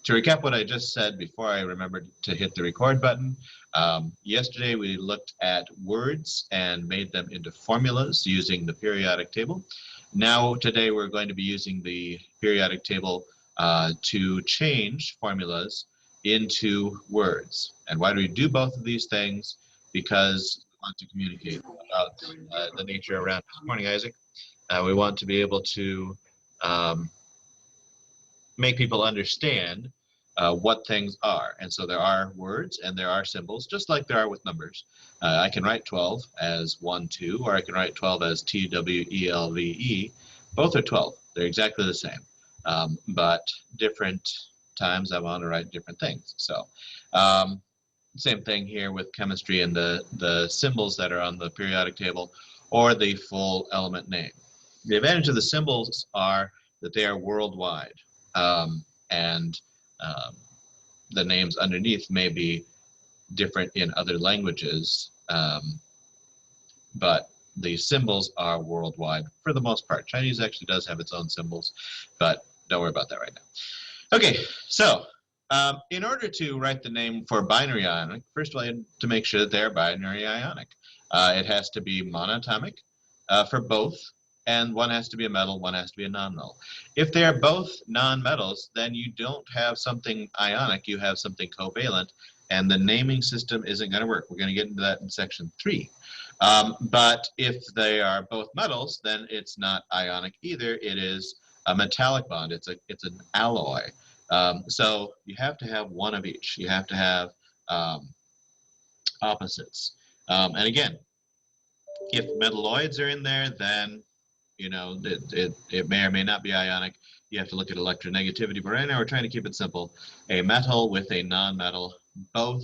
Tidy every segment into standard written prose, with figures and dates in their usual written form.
To recap what I just said before I remembered to hit the record button, yesterday we looked at words and made them into formulas using the periodic table. Now today we're going to be using the periodic table to change formulas into words. And why do we do both of these things? Because we want to communicate about the nature around us. Good morning, Isaac. We want to be able to make people understand what things are. And so there are words and there are symbols, just like there are with numbers. I can write 12 as 1, 2, or I can write 12 as TWELVE. Both are 12. They're exactly the same. But different times I want to write different things. So same thing here with chemistry and the symbols that are on the periodic table or the full element name. The advantage of the symbols are that they are worldwide. And the names underneath may be different in other languages, but the symbols are worldwide for the most part. Chinese actually does have its own symbols, but don't worry about that right now. Okay, so in order to write the name for binary ionic, first of all, you have to make sure that they're binary ionic. It has to be monatomic for both. And one has to be a metal, one has to be a non-metal. If they are both non-metals, then you don't have something ionic, you have something covalent, and the naming system isn't going to work. We're going to get into that in section 3. But if they are both metals, then it's not ionic either. It is a metallic bond. It's an alloy. So you have to have one of each. You have to have opposites. And again, if metalloids are in there, then you know, it may or may not be ionic. You have to look at electronegativity, but right now we're trying to keep it simple. A metal with a non-metal, both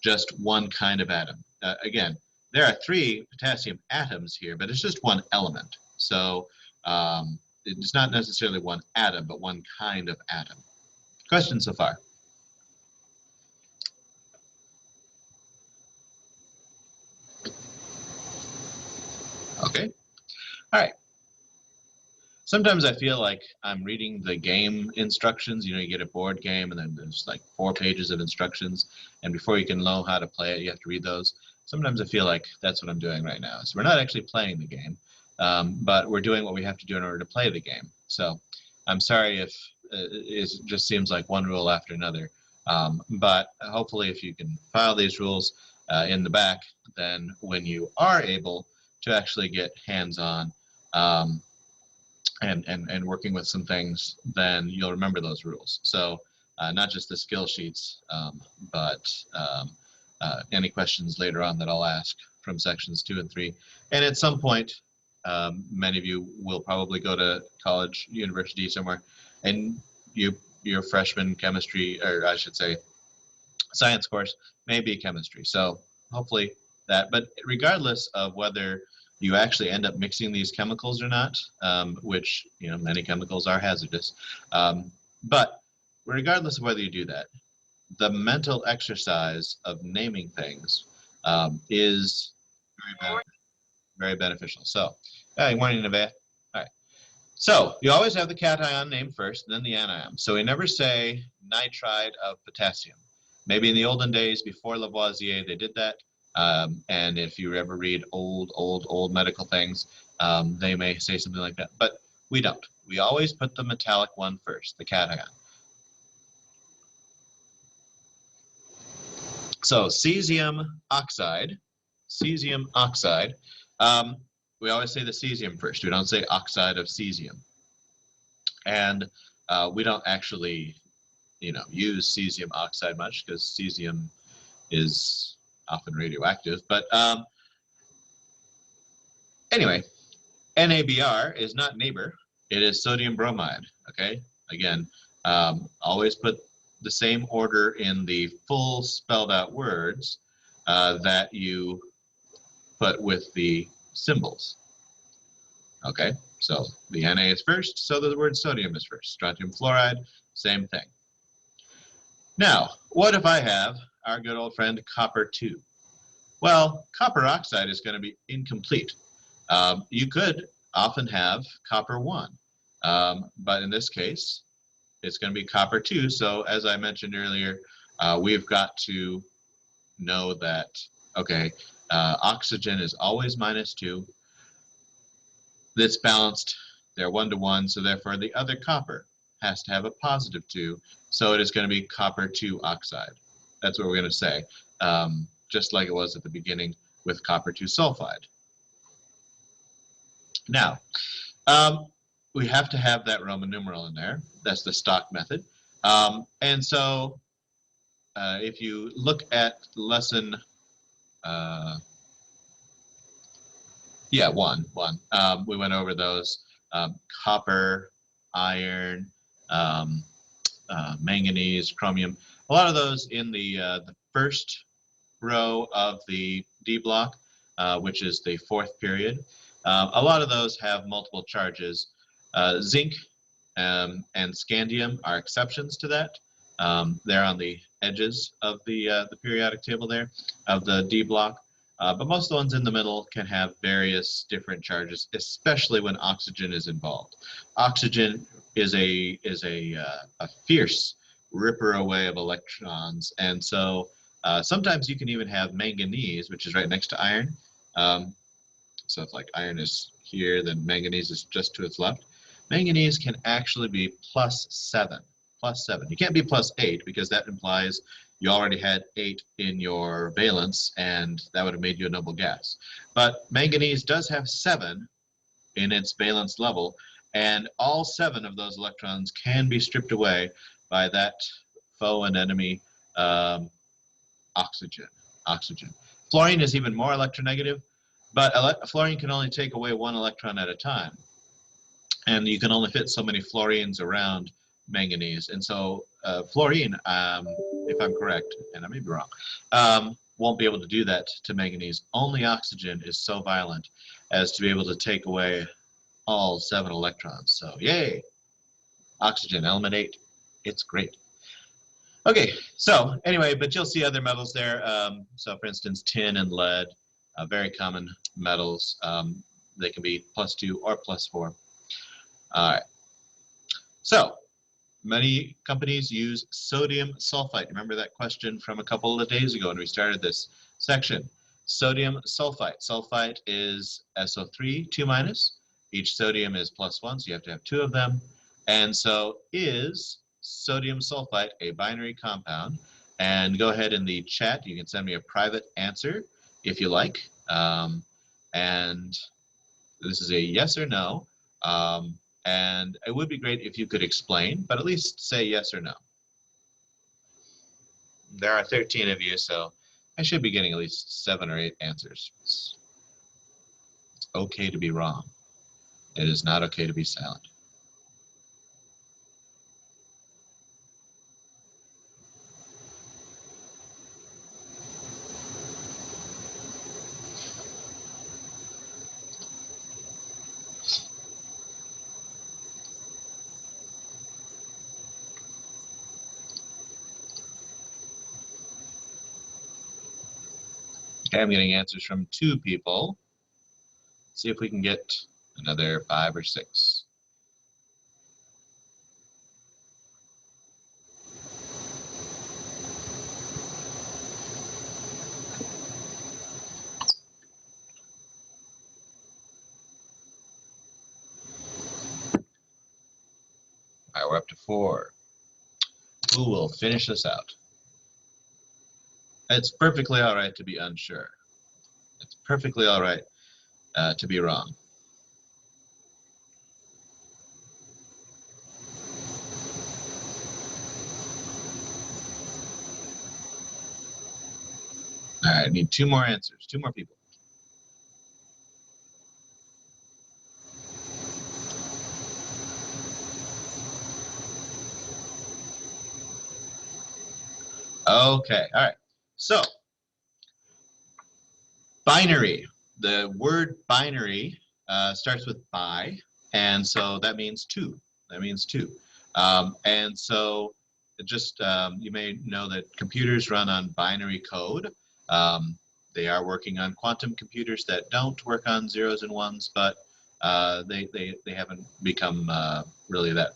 just one kind of atom. Again, there are 3 potassium atoms here, but it's just one element. So it's not necessarily one atom, but one kind of atom. Questions so far? Okay. All right. Sometimes I feel like I'm reading the game instructions. You know, you get a board game and then there's like 4 pages of instructions. And before you can know how to play it, you have to read those. Sometimes I feel like that's what I'm doing right now. So we're not actually playing the game, but we're doing what we have to do in order to play the game. So I'm sorry if it just seems like one rule after another. But hopefully if you can file these rules in the back, then when you are able to actually get hands-on, and working with some things, then you'll remember those rules. So not just the skill sheets, but any questions later on that I'll ask from sections 2 and 3. And at some point, many of you will probably go to college, university somewhere, and your freshman chemistry, or I should say science course, may be chemistry. So hopefully that, but regardless of whether you actually end up mixing these chemicals or not, which, you know, many chemicals are hazardous. But regardless of whether you do that, the mental exercise of naming things is very beneficial. So, good morning, Nevaeh. All right. So you always have the cation name first, and then the anion. So we never say nitride of potassium. Maybe in the olden days before Lavoisier, they did that. And if you ever read old medical things, they may say something like that, but we don't. We always put the metallic one first, the cation. So cesium oxide, we always say the cesium first. We don't say oxide of cesium. And we don't actually, you know, use cesium oxide much because cesium is often radioactive, but anyway, NaBr is not neighbor, it is sodium bromide, okay? Again, always put the same order in the full spelled out words that you put with the symbols, okay? So the Na is first, so the word sodium is first. Strontium fluoride, same thing. Now, what if I have our good old friend copper 2? Well, copper oxide is going to be incomplete. You could often have copper 1, but in this case, it's going to be copper 2. So as I mentioned earlier, we've got to know that, okay, oxygen is always -2. That's balanced. They're 1 to 1, so therefore the other copper has to have a +2. So it is going to be copper 2 oxide. That's what we're going to say, just like it was at the beginning with copper 2 sulfide. Now, we have to have that Roman numeral in there. That's the stock method. And so if you look at lesson, one, we went over those, copper, iron, manganese, chromium, a lot of those in the first row of the D block, which is the 4th period. A lot of those have multiple charges. Zinc and scandium are exceptions to that. They're on the edges of the periodic table there, of the D block. But most of the ones in the middle can have various different charges, especially when oxygen is involved. Oxygen is a fierce ripper away of electrons, and so sometimes you can even have manganese, which is right next to iron. So if like iron is here, then manganese is just to its left. Manganese can actually be +7. +7. You can't be +8 because that implies you already had 8 in your valence, and that would have made you a noble gas. But manganese does have 7 in its valence level, and all 7 of those electrons can be stripped away by that foe and enemy oxygen. Fluorine is even more electronegative, but fluorine can only take away 1 electron at a time, and you can only fit so many fluorines around manganese. And so fluorine, if I'm correct, and I may be wrong, won't be able to do that to manganese. Only oxygen is so violent as to be able to take away all 7 electrons. So yay, oxygen, element 8, it's great. Okay, so anyway, but you'll see other metals there. So for instance, tin and lead, very common metals. They can be +2 or +4. All right, so many companies use sodium sulfite. Remember that question from a couple of days ago when we started this section. Sodium sulfite. Sulfite is SO3, 2-. Each sodium is +1, so you have to have 2 of them. And so is sodium sulfite a binary compound? And go ahead in the chat. You can send me a private answer if you like. And this is a yes or no. And it would be great if you could explain, but at least say yes or no. There are 13 of you, so I should be getting at least 7 or 8 answers. It's okay to be wrong. It is not okay to be silent. Okay, I'm getting answers from 2 people. Let's see if we can get another 5 or 6. All right, we're up to 4. Who will finish this out? It's perfectly all right to be unsure. It's perfectly all right to be wrong. All right, I need 2 more answers, 2 more people. Okay, all right. So, binary. The word binary starts with bi, and so that means 2. That means 2. And so, just you may know that computers run on binary code. They are working on quantum computers that don't work on 0s and 1s, but they haven't become really that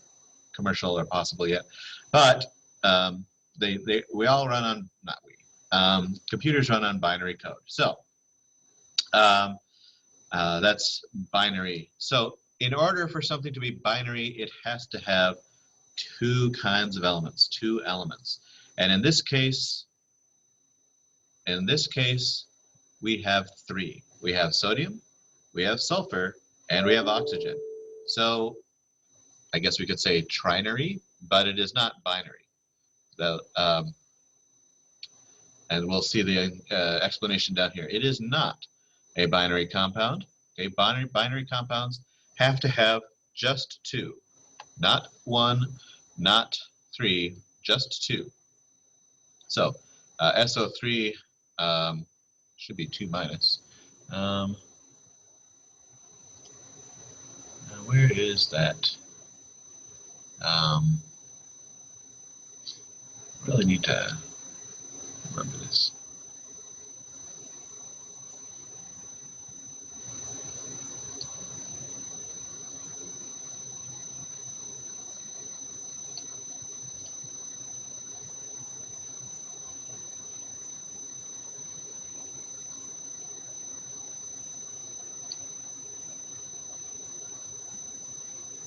commercial or possible yet, but we all run on, not we, computers run on binary code. So that's binary. So in order for something to be binary, it has to have two kinds of elements, two elements. And in this case, we have three. We have sodium, we have sulfur, and we have oxygen. So I guess we could say trinary, but it is not binary. So, and we'll see the explanation down here. It is not a binary compound. Okay, binary compounds have to have just two, not one, not three, just two. So SO3 should be 2 minus. Where is that? Really need to remember this.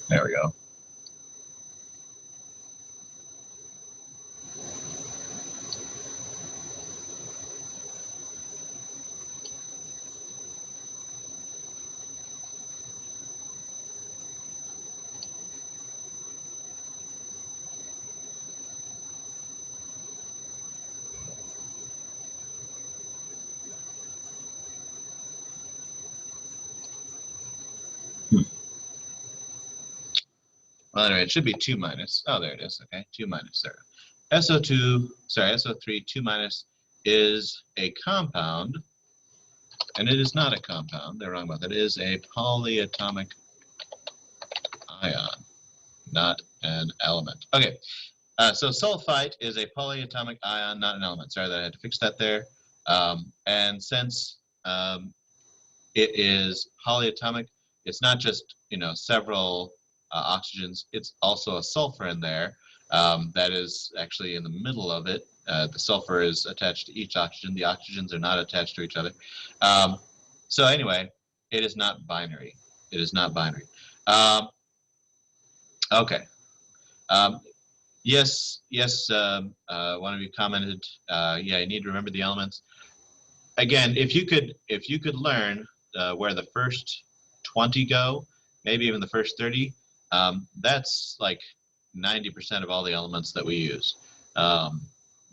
There we go. Well, anyway, it should be 2 minus. Oh, there it is. Okay, 2 minus there. SO3, 2 minus is a compound, and it is not a compound. They're wrong about that. It is a polyatomic ion, not an element. Okay, so sulfite is a polyatomic ion, not an element. Sorry that I had to fix that there. And since it is polyatomic, it's not just, several oxygens, it's also a sulfur in there that is actually in the middle of it. The sulfur is attached to each oxygen. The oxygens are not attached to each other. So anyway, it is not binary. It is not binary. Okay. Yes, one of you commented, yeah, you need to remember the elements. Again, if you could learn where the first 20 go, maybe even the first 30, that's like 90% of all the elements that we use,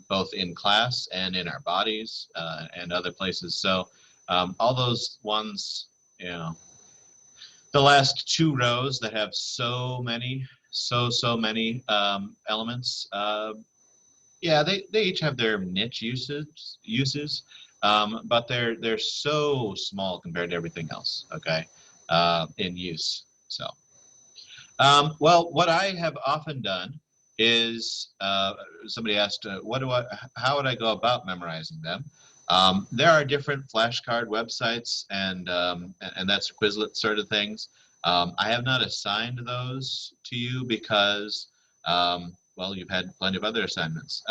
both in class and in our bodies and other places. So all those ones, the last 2 rows that have so many elements, yeah, they each have their niche uses, but they're so small compared to everything else. Okay, in use. So, well, what I have often done is somebody asked, how would I go about memorizing them? There are different flashcard websites and that's Quizlet sort of things. I have not assigned those to you because, well, you've had plenty of other assignments.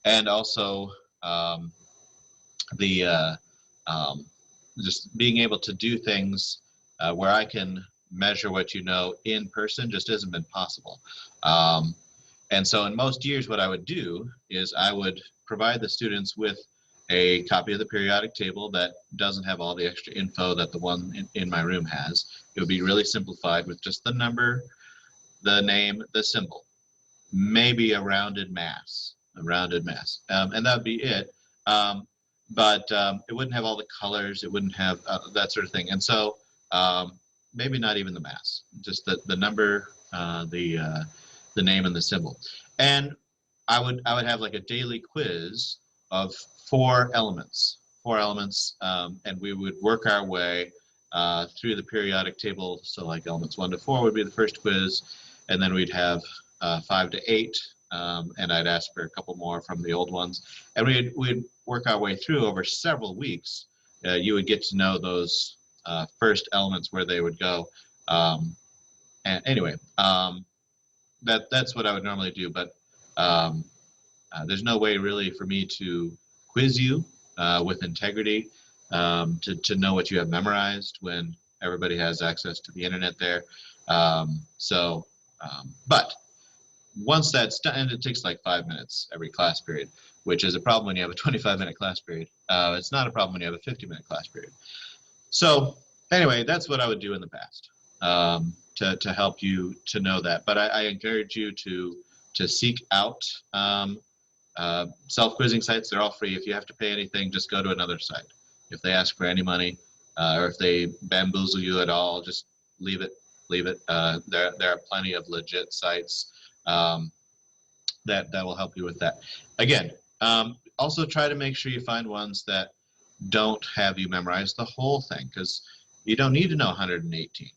And also just being able to do things where I can measure what you know in person just hasn't been possible. And so in most years, what I would do is I would provide the students with a copy of the periodic table that doesn't have all the extra info that the one in my room has. It would be really simplified with just the number, the name, the symbol, maybe a rounded mass, and that would be it. But it wouldn't have all the colors, it wouldn't have that sort of thing. And so maybe not even the mass, just the number, the name and the symbol. And I would have like a daily quiz of 4 elements, and we would work our way through the periodic table. So like elements 1 to 4 would be the first quiz, and then we'd have 5 to 8, and I'd ask for a couple more from the old ones, and we'd work our way through over several weeks. You would get to know those first elements, where they would go. And anyway, that's what I would normally do, but there's no way really for me to quiz you with integrity to know what you have memorized when everybody has access to the internet there. But once that's done, and it takes like 5 minutes every class period, which is a problem when you have a 25-minute class period. It's not a problem when you have a 50-minute class period. So anyway, that's what I would do in the past to help you to know that. But I encourage you to seek out self-quizzing sites. They're all free. If you have to pay anything, just go to another site. If they ask for any money or if they bamboozle you at all, just leave it. Leave it. There are plenty of legit sites that will help you with that. Again, also try to make sure you find ones that don't have you memorize the whole thing, because you don't need to know 118.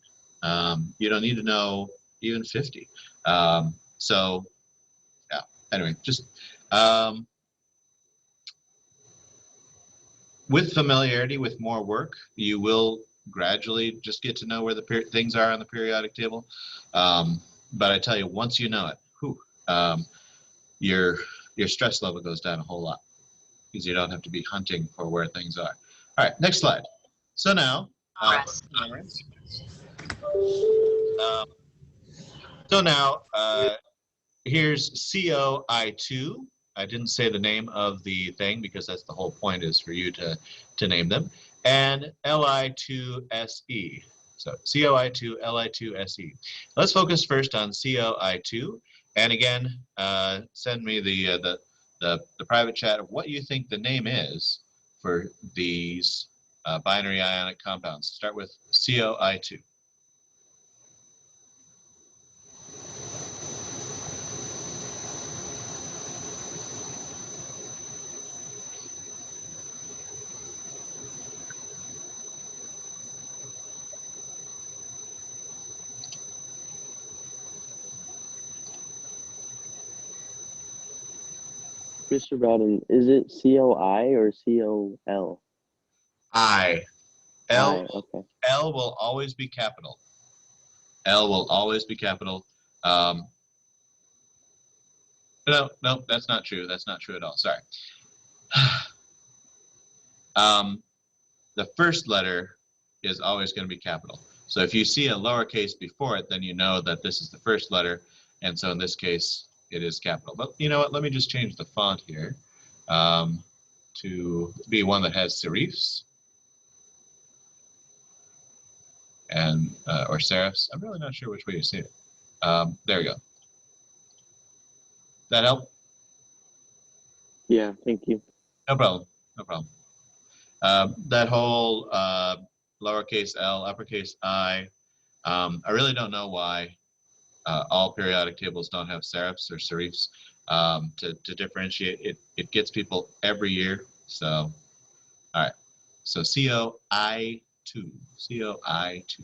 You don't need to know even 50. So yeah, anyway, just with familiarity with more work, you will gradually just get to know where the things are on the periodic table. But I tell you, once you know it, whew, your stress level goes down a whole lot, because you don't have to be hunting for where things are. All right, next slide. So now, here's COI2. I didn't say the name of the thing because that's the whole point, is for you to name them. And Li2Se. So COI2, Li2Se. Let's focus first on COI2. And again, send me the private chat of what you think the name is for these binary ionic compounds. Start with COI2. Mr. Bowden, is it COI or COL? I. L. Okay. L will always be capital. L will always be capital. No, that's not true. That's not true at all. Sorry. The first letter is always going to be capital. So if you see a lowercase before it, then you know that this is the first letter. And so in this case, it is capital. But you know what? Let me just change the font here to be one that has serifs and or serifs. I'm really not sure which way you see it. There we go. That help? Yeah, thank you. No problem. No problem. That whole lowercase l, uppercase I, I really don't know why all periodic tables don't have serifs or serifs to differentiate. It gets people every year. So, all right. So COI2, COI2.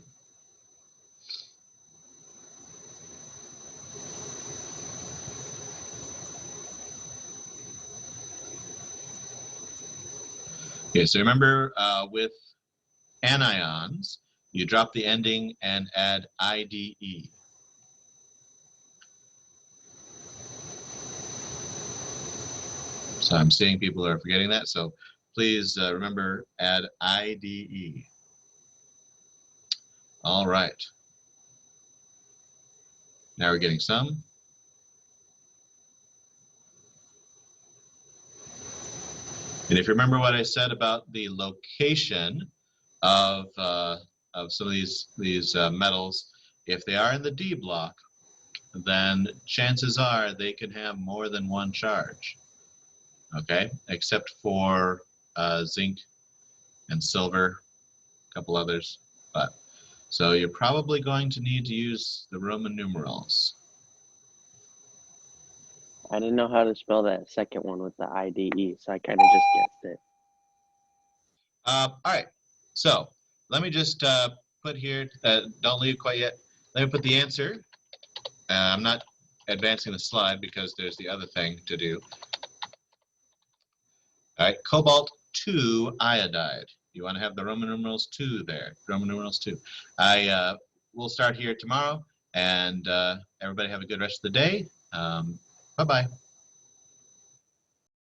Okay, so remember with anions, you drop the ending and add IDE. So I'm seeing people are forgetting that, so please remember, add IDE. All right. Now we're getting some. And if you remember what I said about the location of some of these metals, if they are in the D block, then chances are they can have more than one charge. Okay, except for zinc and silver, a couple others. But so you're probably going to need to use the Roman numerals. I didn't know how to spell that second one with the IDE, so I kind of just guessed it. All right, so let me just put here, don't leave quite yet. Let me put the answer. I'm not advancing the slide because there's the other thing to do. All right, cobalt 2 iodide. You want to have the Roman numerals 2 there, Roman numerals 2. We'll start here tomorrow, And everybody have a good rest of the day. Bye-bye.